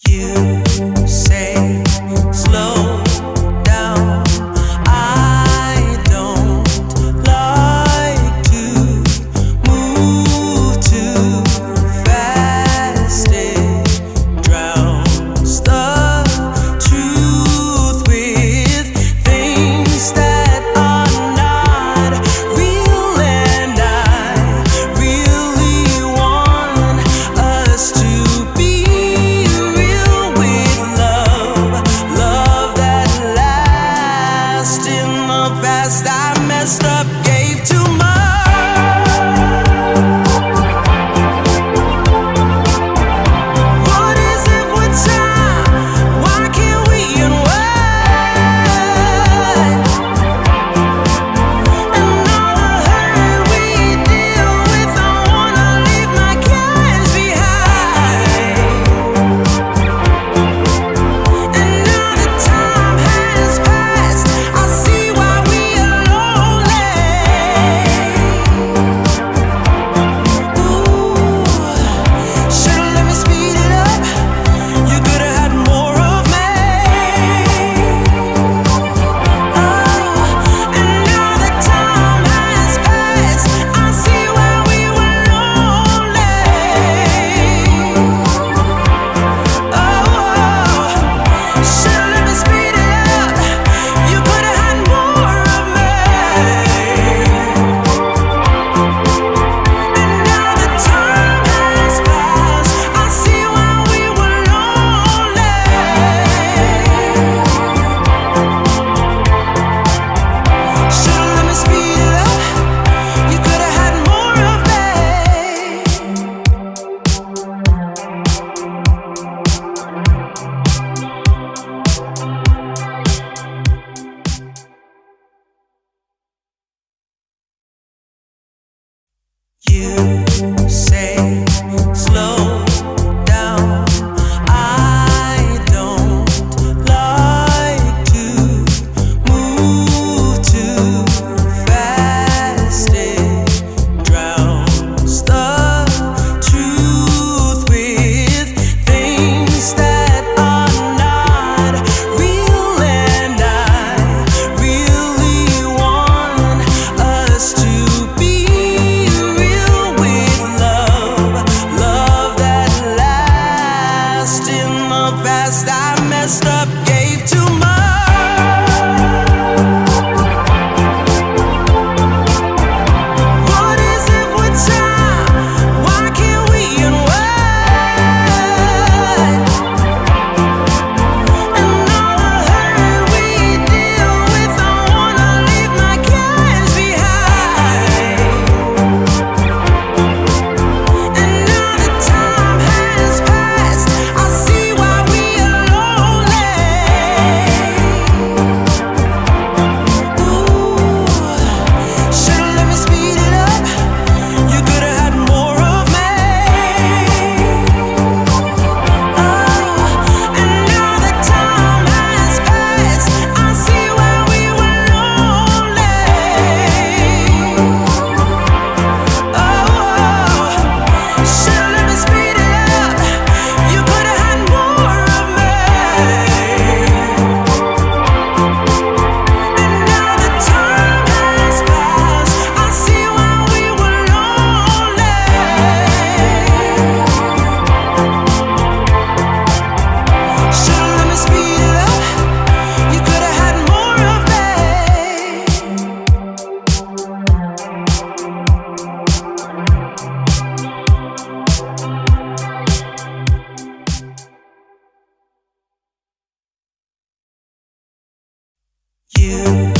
You say slow down. I don't like to move too fast. It drowns the truth with things that are not real, and I really want us to be real with love that lasts. In the past I messed up, gave too much. What is it with time? Why can't we unwind? And all the hurt we deal with, I wanna leave my cares behind. And now that time has passed, I see why we are lonely. Ooh, should've let me speed it up. You could've had more of me. And now that time has passed, I see why we were lonely. Should've let me speed it up. You could've had more of me. And now that time has passed, I see why we were lonely. Should've let me speed it up. You could've had more of me. You say slow down. I don't like to move too fast. It drowns the truth with things that are not real, and I really want us to be real with love that lasts. In the past I messed up, gave too much. What is it with time? Why can't we unwind? And all the hurt we deal with, I wanna leave my cares behind. And now that time has passed, I see why we are lonely. Ooh, should've let me speed it up. You could've had more of me. And now that time has passed, I see why we were lonely. Should've let me speed it up. You could've had more of me. And now that time has passed, I see why we were lonely. Should've let me speed it up. You could've had more of me. You